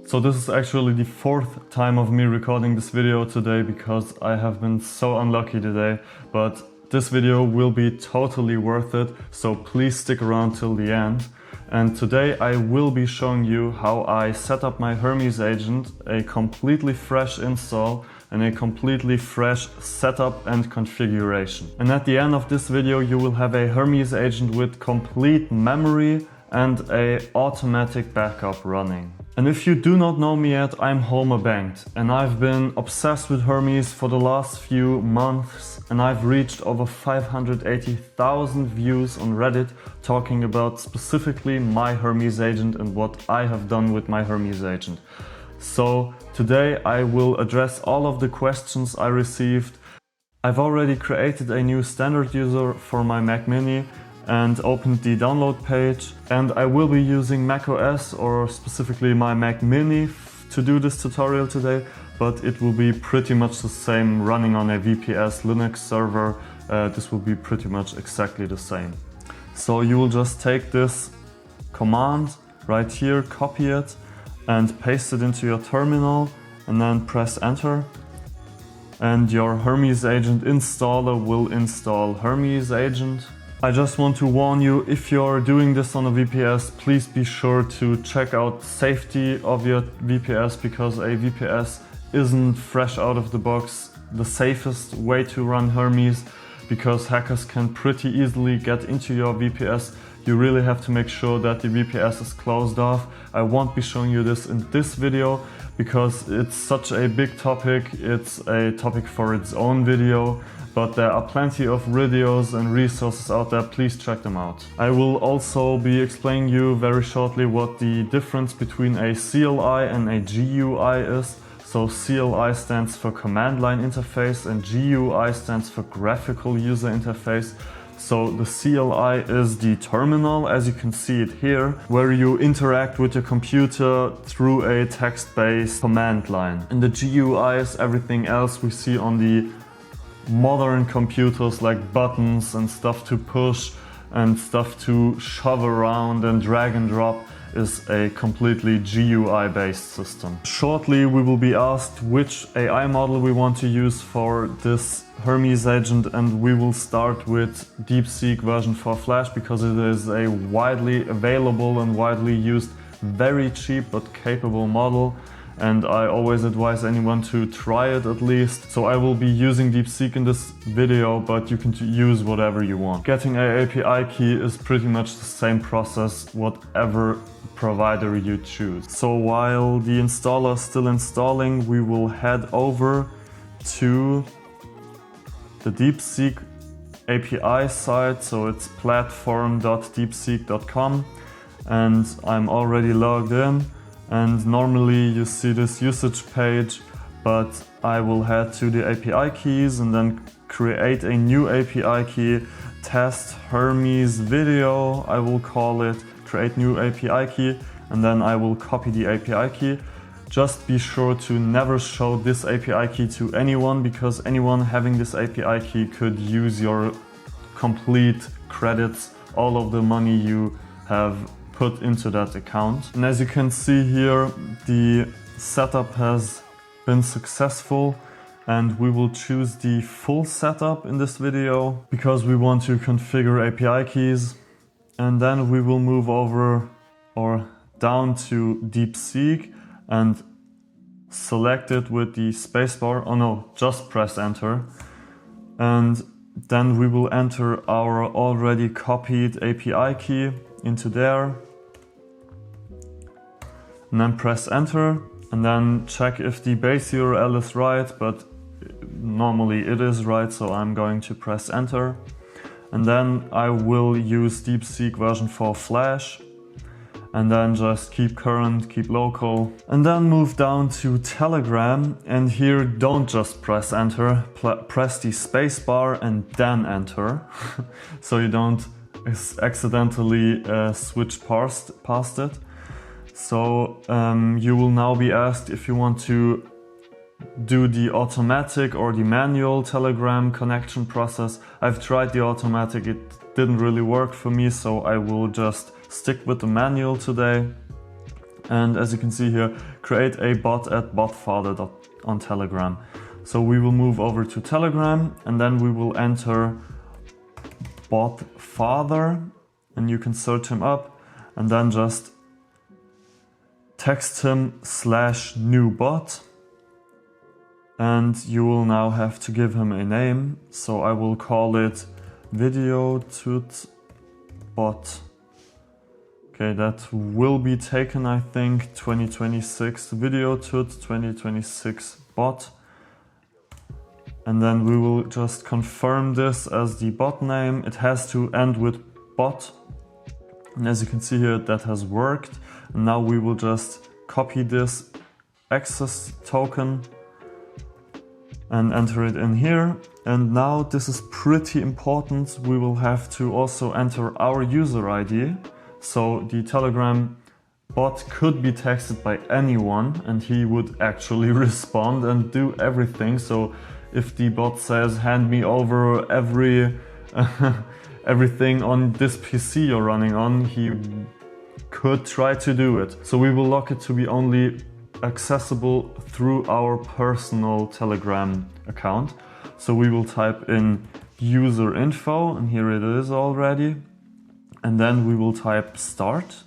So this is actually the fourth time of me recording this video today because I have been so unlucky today, but this video will be totally worth it, so please stick around till the end. And today I will be showing you how I set up my Hermes agent, a completely fresh install and a completely fresh setup and configuration. And at the end of this video you will have a Hermes agent with complete memory and a automatic backup running. And if you do not know me yet, I'm Hermes Banked, and I've been obsessed with Hermes for the last few months, and I've reached over 580,000 views on Reddit talking about specifically my Hermes agent and what I have done with my Hermes agent. So today I will address all of the questions I received. I've already created a new standard user for my Mac Mini and opened the download page, and I will be using macOS or specifically my Mac Mini to do this tutorial today, but it will be pretty much the same running on a VPS Linux server. This will be pretty much exactly the same. So you will just take this command right here, copy it and paste it into your terminal and then press enter. And your Hermes agent installer will install Hermes agent. I just want to warn you, if you're doing this on a VPS, please be sure to check out safety of your VPS, because a VPS isn't fresh out of the box the safest way to run Hermes, because hackers can pretty easily get into your VPS. You really have to make sure that the VPS is closed off. I won't be showing you this in this video because it's such a big topic. It's a topic for its own video, but there are plenty of videos and resources out there. Please check them out. I will also be explaining you very shortly what the difference between a CLI and a GUI is. So CLI stands for command line interface and GUI stands for graphical user interface. So the CLI is the terminal, as you can see it here, where you interact with your computer through a text-based command line. And the GUI is everything else we see on the modern computers, like buttons and stuff to push and stuff to shove around and drag and drop, is a completely GUI based system. Shortly we will be asked which AI model we want to use for this Hermes agent, and we will start with DeepSeek version 4 Flash because it is a widely available and widely used, very cheap but capable model. And I always advise anyone to try it at least. So I will be using DeepSeek in this video, but you can use whatever you want. Getting an API key is pretty much the same process, whatever provider you choose. So while the installer is still installing, we will head over to the DeepSeek API site. So it's platform.deepseek.com, and I'm already logged in. And normally you see this usage page, but I will head to the API keys and then create a new API key, test Hermes video, I will call it, create new API key, and then I will copy the API key. Just be sure to never show this API key to anyone, because anyone having this API key could use your complete credits, all of the money you have put into that account. And as you can see here, the setup has been successful, and we will choose the full setup in this video because we want to configure API keys. And then we will move over or down to DeepSeek and select it with the spacebar. Oh no, just press enter. And then we will enter our already copied API key into there. And then press enter, and then check if the base URL is right, but normally it is right, so I'm going to press enter. And then I will use DeepSeek version 4 Flash, and then just keep current, keep local, and then move down to Telegram. And here don't just press enter, press the space bar and then enter, so you don't accidentally switch past it. So you will now be asked if you want to do the automatic or the manual Telegram connection process. I've tried the automatic, it didn't really work for me, so I will just stick with the manual today. And as you can see here, create a bot at botfather on Telegram. So we will move over to Telegram and then we will enter botfather and you can search him up and then just text him /new bot. And you will now have to give him a name. So I will call it video tut bot. Okay, that will be taken, I think, 2026 video tut 2026 bot. And then we will just confirm this as the bot name. It has to end with bot. And as you can see here, that has worked. And now we will just copy this access token and enter it in here. And now this is pretty important. We will have to also enter our user ID. So the Telegram bot could be texted by anyone and he would actually respond and do everything. So if the bot says, hand me over everything on this PC you're running on, he could try to do it. So we will lock it to be only accessible through our personal Telegram account. So we will type in user info and here it is already. And then we will type start.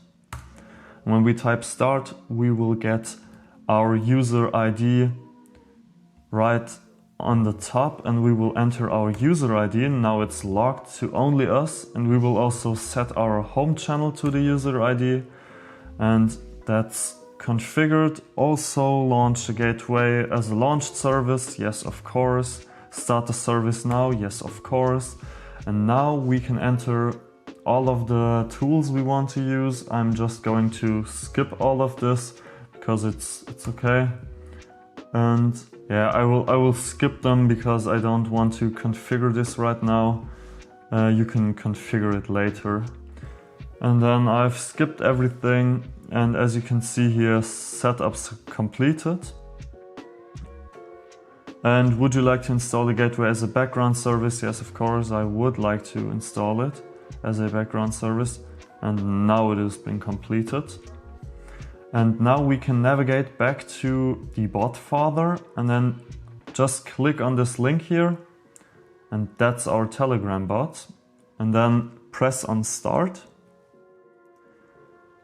When we type start, we will get our user ID right on the top and we will enter our user ID. And now it's locked to only us. And we will also set our home channel to the user ID. And that's configured. Also launch the gateway as a launched service. Yes, of course. Start the service now. Yes, of course. And now we can enter all of the tools we want to use. I'm just going to skip all of this because it's okay. And yeah, I will skip them because I don't want to configure this right now. You can configure it later. And then I've skipped everything. And as you can see here, setup's completed. And would you like to install the gateway as a background service? Yes, of course, I would like to install it as a background service. And now it has been completed. And now we can navigate back to the botfather and then just click on this link here. And that's our Telegram bot. And then press on start.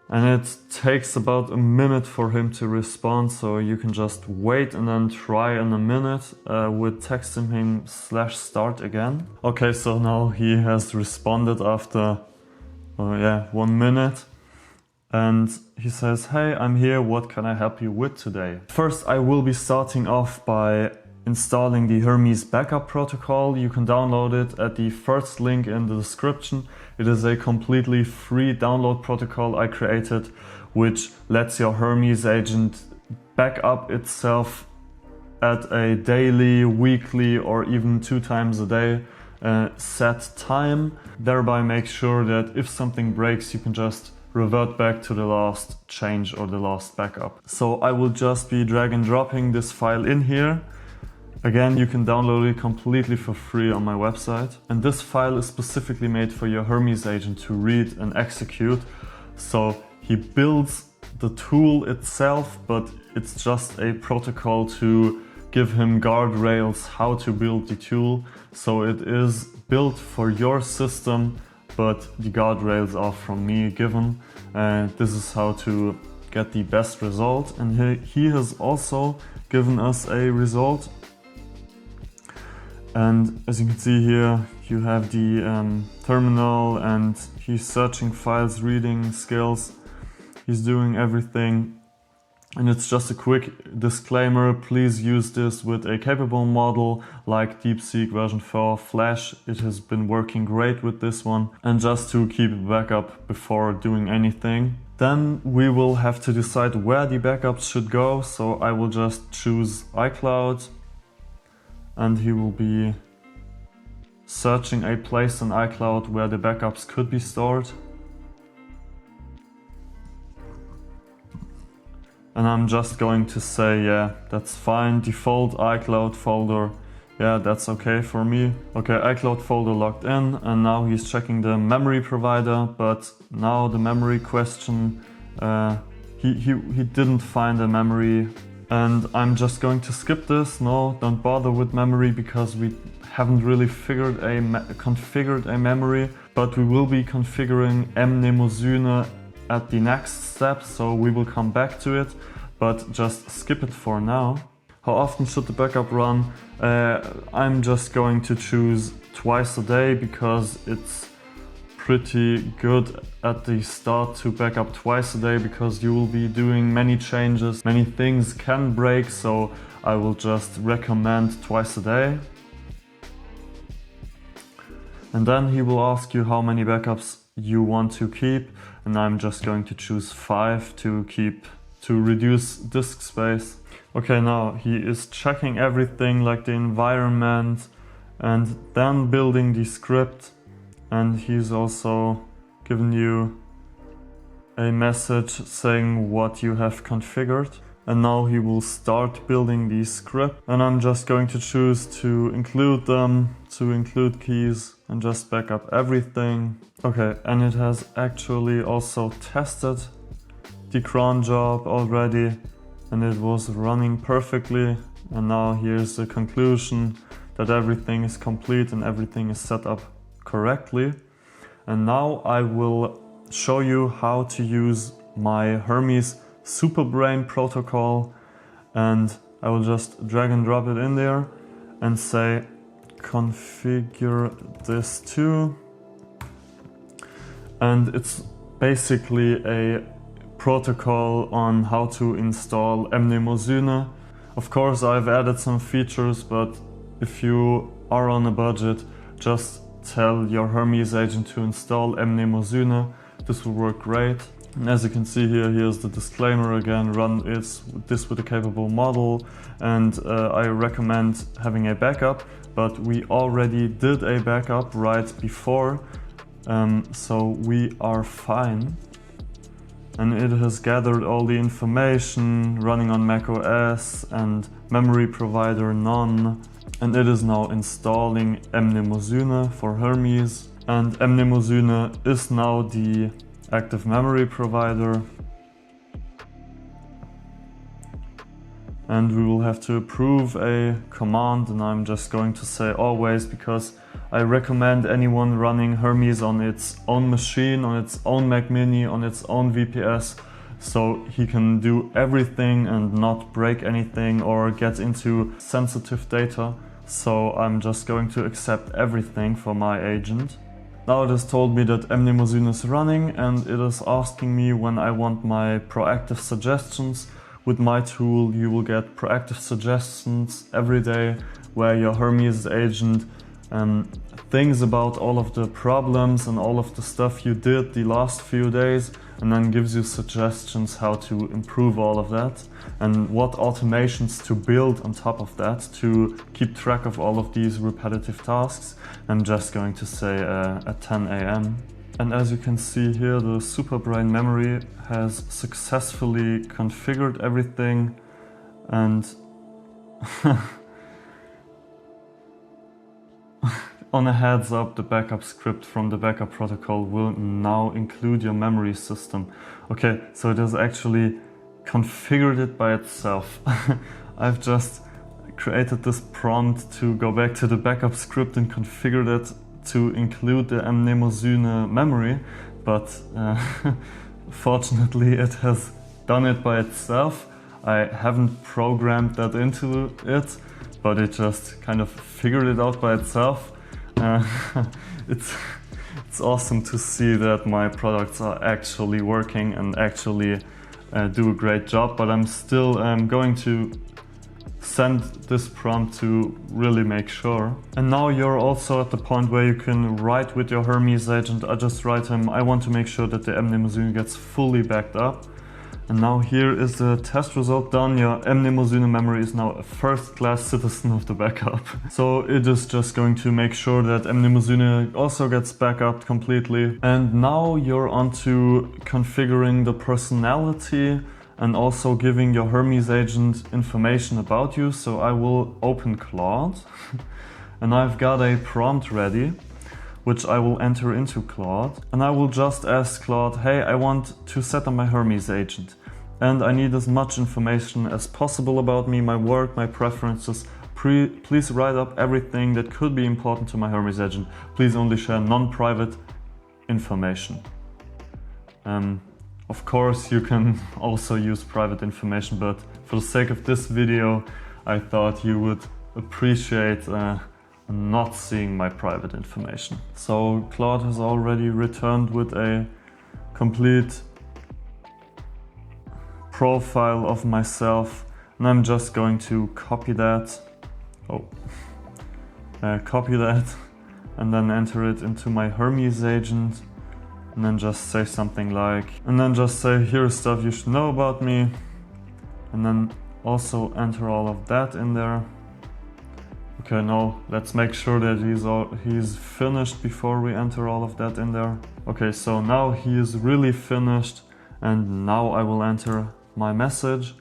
And it takes about a minute for him to respond, so you can just wait and then try in a minute with texting him /start again. Okay, so now he has responded after 1 minute. And he says, hey, I'm here, what can I help you with today? First, I will be starting off by installing the Hermes Backup Protocol. You can download it at the first link in the description. It is a completely free download protocol I created, which lets your Hermes agent back up itself at a daily, weekly, or even 2 times a day set time. Thereby make sure that if something breaks, you can just revert back to the last change or the last backup. So I will just be drag and dropping this file in here. Again, you can download it completely for free on my website. And this file is specifically made for your Hermes agent to read and execute. So he builds the tool itself, but it's just a protocol to give him guardrails how to build the tool. So it is built for your system, but the guardrails are from me given. This is how to get the best result. And he has also given us a result. And as you can see here, you have the terminal and he's searching files, reading skills. He's doing everything. And it's just a quick disclaimer. Please use this with a capable model like DeepSeek version 4 Flash. It has been working great with this one. And just to keep it backup before doing anything. Then we will have to decide where the backups should go. So I will just choose iCloud. And he will be searching a place in iCloud where the backups could be stored. And I'm just going to say, yeah, that's fine. Default iCloud folder. Yeah, that's okay for me. Okay, iCloud folder logged in. And now he's checking the memory provider. But now the memory question he didn't find a memory, and I'm just going to skip this. No, don't bother with memory because we haven't really configured a memory, but we will be configuring Mnemosyne at the next step, so we will come back to it, but just skip it for now. How often should the backup run? I'm just going to choose twice a day because it's pretty good at the start to back up twice a day because you will be doing many changes, many things can break, so I will just recommend twice a day. And then he will ask you how many backups you want to keep, and I'm just going to choose 5 to reduce disk space. Okay, now he is checking everything like the environment and then building the script, and he's also given you a message saying what you have configured. And now he will start building the script, and I'm just going to choose to include them, to include keys, and just back up everything. Okay, and it has actually also tested the cron job already, and it was running perfectly. And now here's the conclusion that everything is complete and everything is set up correctly. And now I will show you how to use my Hermes Superbrain Protocol, and I will just drag and drop it in there and say configure this too. And it's basically a protocol on how to install Mnemosyne. Of course, I've added some features, but if you are on a budget, just tell your Hermes agent to install Mnemosyne. This will work great. And as you can see here, here's the disclaimer again: run this with a capable model, and I recommend having a backup, but we already did a backup right before, so we are fine. And it has gathered all the information, running on macOS and memory provider none, and it is now installing Mnemosyne for Hermes, and Mnemosyne is now the active memory provider, and we will have to approve a command, and I'm just going to say always because I recommend anyone running Hermes on its own machine, on its own Mac Mini, on its own VPS, so he can do everything and not break anything or get into sensitive data. So I'm just going to accept everything for my agent. Now it has told me that Mnemosyne is running, and it is asking me when I want my proactive suggestions. With my tool you will get proactive suggestions every day where your Hermes agent thinks about all of the problems and all of the stuff you did the last few days, and then gives you suggestions how to improve all of that and what automations to build on top of that to keep track of all of these repetitive tasks. I'm just going to say at 10 AM. And as you can see here, the Superbrain memory has successfully configured everything, and on a heads up, the backup script from the backup protocol will now include your memory system. Okay, so it has actually configured it by itself. I've just created this prompt to go back to the backup script and configured it to include the Mnemosyne memory, but fortunately it has done it by itself. I haven't programmed that into it, but it just kind of figured it out by itself. It's awesome to see that my products are actually working and actually do a great job, but I'm still going to send this prompt to really make sure. And now you're also at the point where you can write with your Hermes agent. I just write him, I want to make sure that the Mnemosyne gets fully backed up. And now here is the test result done. Your Mnemosyne memory is now a first-class citizen of the backup. So it is just going to make sure that Mnemosyne also gets backup completely. And now you're on to configuring the personality and also giving your Hermes agent information about you. So I will open Claude and I've got a prompt ready, which I will enter into Claude. And I will just ask Claude, hey, I want to set up my Hermes agent. and I need as much information as possible about me, my work, my preferences. Please write up everything that could be important to my Hermes agent. Please only share non-private information. Of course, you can also use private information, but for the sake of this video, I thought you would appreciate not seeing my private information. So Claude has already returned with a complete profile of myself, and I'm just going to copy that. Copy that and then enter it into my Hermes agent, and then just say something like, here's stuff you should know about me, and then also enter all of that in there. Okay, now let's make sure that he's finished before we enter all of that in there. Okay, so now he is really finished, and now I will enter my message,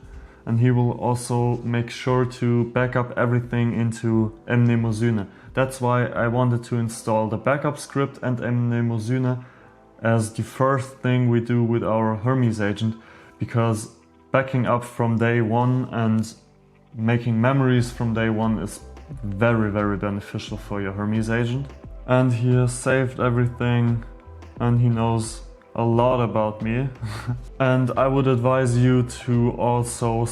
and he will also make sure to back up everything into Mnemosyne. That's why I wanted to install the backup script and Mnemosyne as the first thing we do with our Hermes agent, because backing up from day one and making memories from day one is very, very beneficial for your Hermes agent. And he has saved everything, and he knows a lot about me. And I would advise you to also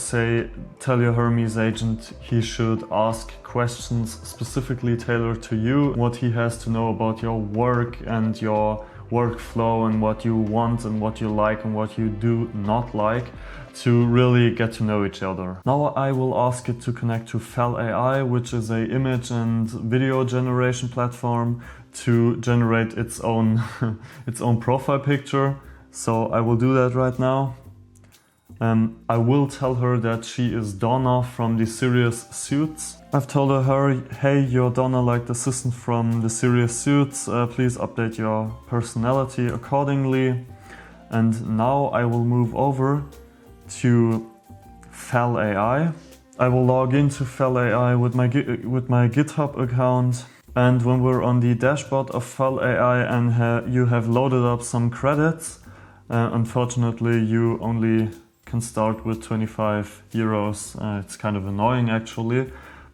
tell your Hermes agent he should ask questions specifically tailored to you, what he has to know about your work and your workflow, and what you want and what you like and what you do not like, to really get to know each other. Now I will ask it to connect to FAL.ai, which is an image and video generation platform, to generate its own profile picture. So I will do that right now. I will tell her that she is Donna from the Serious Suits. I've told her, hey, you're Donna, like the assistant from the Serious Suits. Please update your personality accordingly. And now I will move over to FAL.ai. I will log into FAL.ai with my GitHub account. And when we're on the dashboard of FAL.ai and you have loaded up some credits, unfortunately you only can start with 25 euros. It's kind of annoying actually,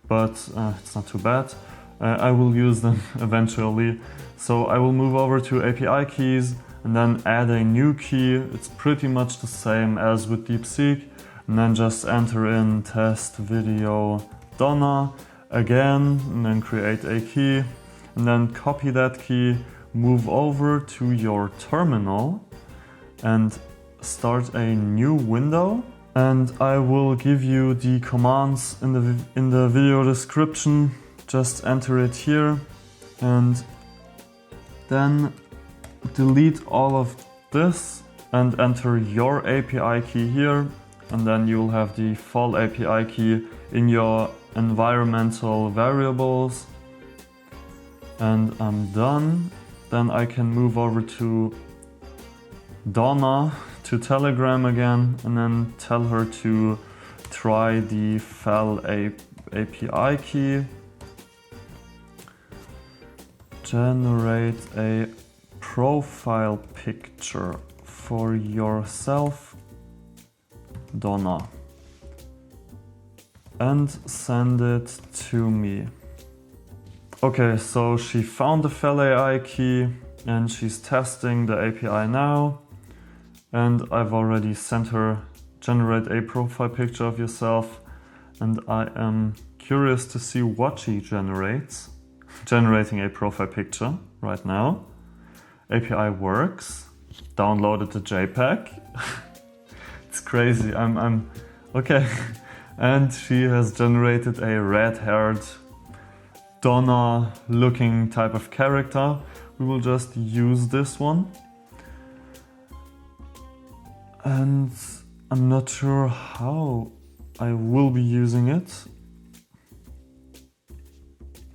but it's not too bad. I will use them eventually. So I will move over to API keys and then add a new key. It's pretty much the same as with DeepSeek. And then just enter in test video Donna again, and then create a key, and then copy that key, move over to your terminal and start a new window. And I will give you the commands in the video description. Just enter it here and then delete all of this and enter your API key here, and then you'll have the FAL API key in your environmental variables. And I'm done. Then I can move over to Donna, to Telegram again, and then tell her to try the FAL API key. Generate a profile picture for yourself, Donna, and send it to me. Okay, so she found the FAL.ai key and she's testing the API now. And I've already sent her generate a profile picture of yourself, and I am curious to see what she generates. Generating a profile picture right now. API works. Downloaded the JPEG. It's crazy. I'm okay. And she has generated a red-haired Donna looking type of character. We will just use this one. And I'm not sure how I will be using it.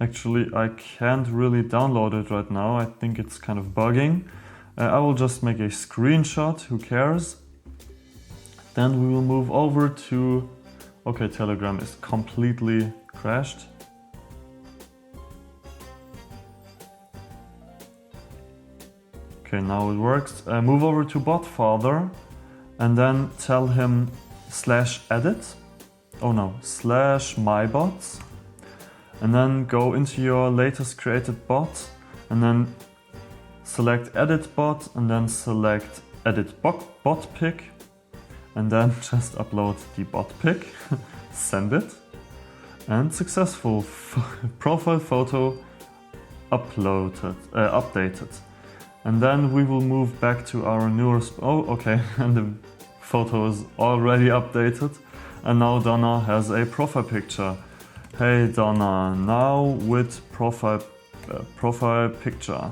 Actually, I can't really download it right now. I think it's kind of bugging. I will just make a screenshot, who cares? Then we will move over to... Okay, Telegram is completely crashed. Okay, now it works. Move over to Botfather and then tell him /edit, oh no, /mybots, and then go into your latest created bot and then select edit bot and then select edit bot pic and then just upload the bot pic, send it, and successful profile photo updated. And then we will move back to our newer, oh okay, and the photo is already updated. And now Donna has a profile picture. Hey Donna, now with profile picture.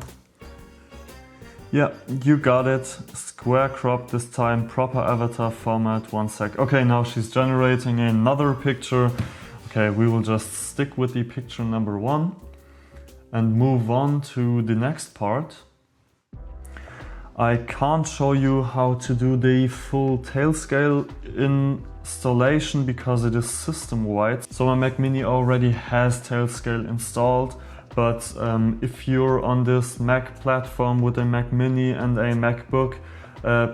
Yeah, you got it. Square crop this time, proper avatar format, 1 sec. Okay, now she's generating another picture. Okay, we will just stick with the picture number 1 and move on to the next part. I can't show you how to do the full Tailscale installation because it is system-wide. So my Mac Mini already has Tailscale installed, but if you're on this Mac platform with a Mac Mini and a MacBook,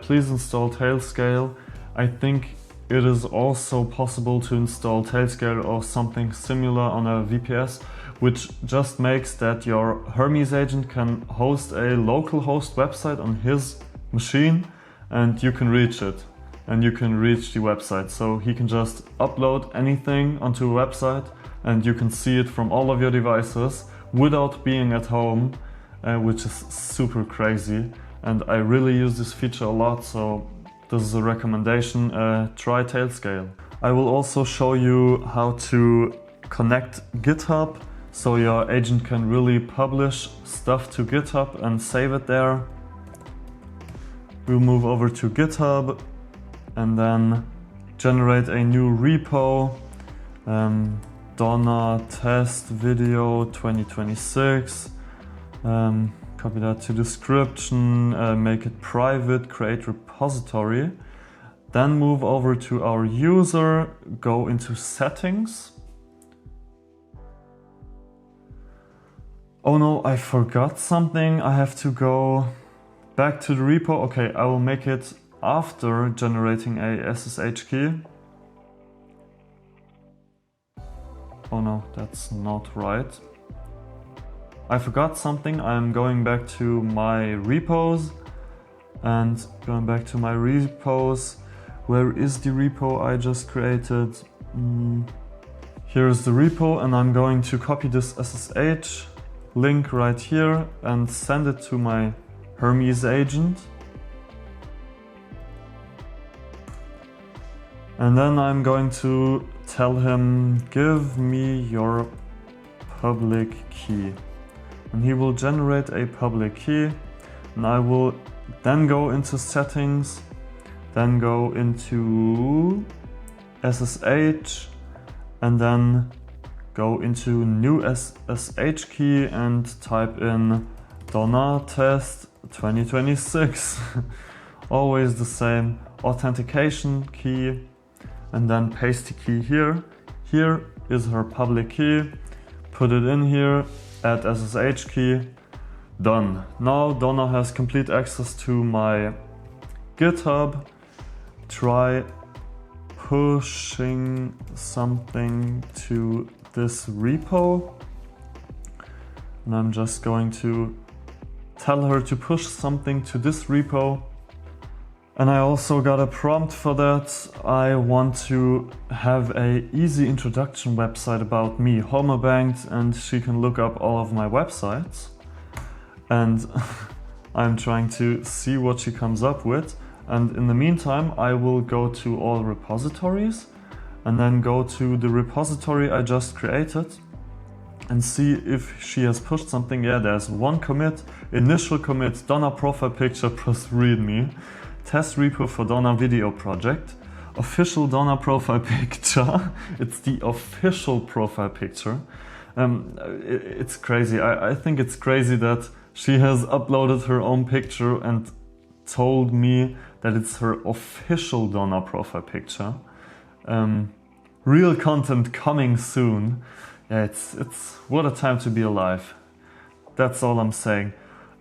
please install Tailscale. I think it is also possible to install Tailscale or something similar on a VPS, which just makes that your Hermes agent can host a local host website on his machine and you can reach it and you can reach the website. So he can just upload anything onto a website and you can see it from all of your devices without being at home, which is super crazy. And I really use this feature a lot, so this is a recommendation, try Tailscale. I will also show you how to connect GitHub so your agent can really publish stuff to GitHub and save it there. We'll move over to GitHub and then generate a new repo. Donna test video 2026. Copy that to description, make it private, create repository. Then move over to our user, go into settings. Oh no, I forgot something. I have to go back to the repo. Okay, I will make it after generating a SSH key. Oh no, that's not right. I forgot something. I'm going back to my repos and going back to my repos. Where is the repo I just created? Here is the repo and I'm going to copy this SSH link right here and send it to my Hermes agent. And then I'm going to tell him, give me your public key. And he will generate a public key. And I will then go into settings, then go into SSH, and then go into new SSH key and type in Donna test 2026. Always the same authentication key, and then paste the key here. Here is her public key. Put it in here, add SSH key, done. Now Donna has complete access to my GitHub. Try pushing something to this repo. And I'm just going to tell her to push something to this repo. And I also got a prompt for that. I want to have an easy introduction website about me, homobanked, and she can look up all of my websites. And I'm trying to see what she comes up with. And in the meantime, I will go to all repositories and then go to the repository I just created and see if she has pushed something. Yeah, there's one commit, initial commit, Donna profile picture plus readme. Test repo for Donna video project, official Donna profile picture. It's the official profile picture. It's crazy. I think it's crazy that she has uploaded her own picture and told me that it's her official Donna profile picture. Real content coming soon. Yeah, it's what a time to be alive. That's all I'm saying.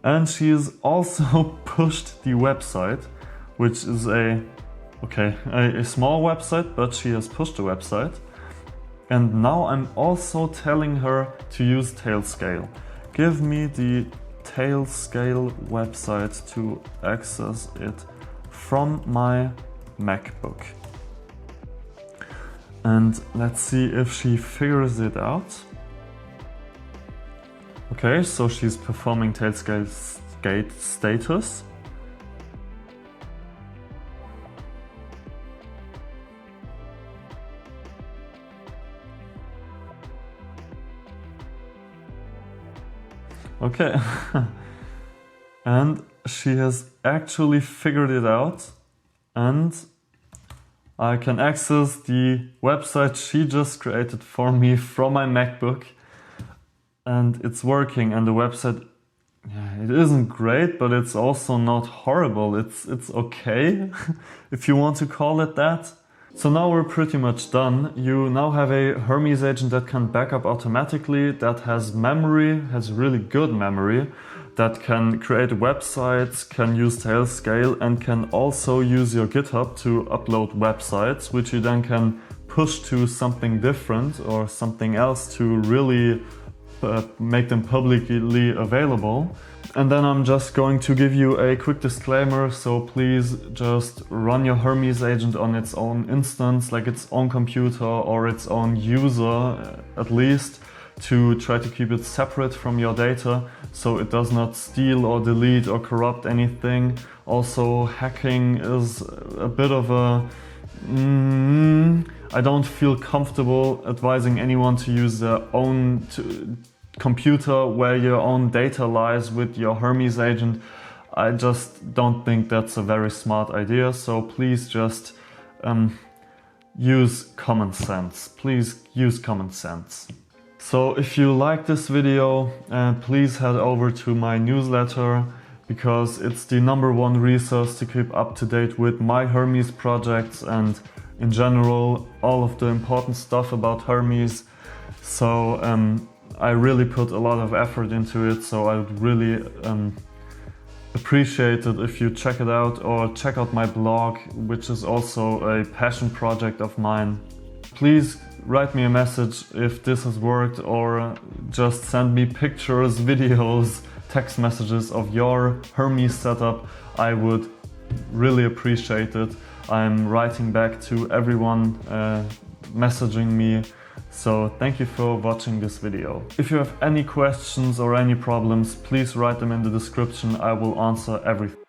And she has also pushed the website, which is a Okay, a small website, but she has pushed the website. And now I'm also telling her to use Tailscale. Give me the Tailscale website to access it from my MacBook. And let's see if she figures it out. Okay, so she's performing Tailscale status. Okay, and she has actually figured it out, and I can access the website she just created for me from my MacBook, and it's working. And the website, yeah, it isn't great, but it's also not horrible. It's okay, if you want to call it that. So now we're pretty much done. You now have a Hermes agent that can backup automatically, that has memory, has really good memory, that can create websites, can use Tailscale, and can also use your GitHub to upload websites, which you then can push to something different or something else to really make them publicly available. And then I'm just going to give you a quick disclaimer, so please just run your Hermes agent on its own instance, like its own computer or its own user at least, to try to keep it separate from your data so it does not steal or delete or corrupt anything. Also, hacking is a bit of a... I don't feel comfortable advising anyone to use their own computer where your own data lies with your Hermes agent. I just don't think that's a very smart idea, so please just use common sense. Please use common sense. So if you like this video, please head over to my newsletter, because it's the #1 resource to keep up to date with my Hermes projects and in general all of the important stuff about Hermes. So I really put a lot of effort into it, so I would really appreciate it if you check it out, or check out my blog, which is also a passion project of mine. Please write me a message if this has worked, or just send me pictures, videos, text messages of your Hermes setup. I would really appreciate it. I'm writing back to everyone messaging me. So thank you for watching this video. If you have any questions or any problems, please write them in the description. I will answer everything.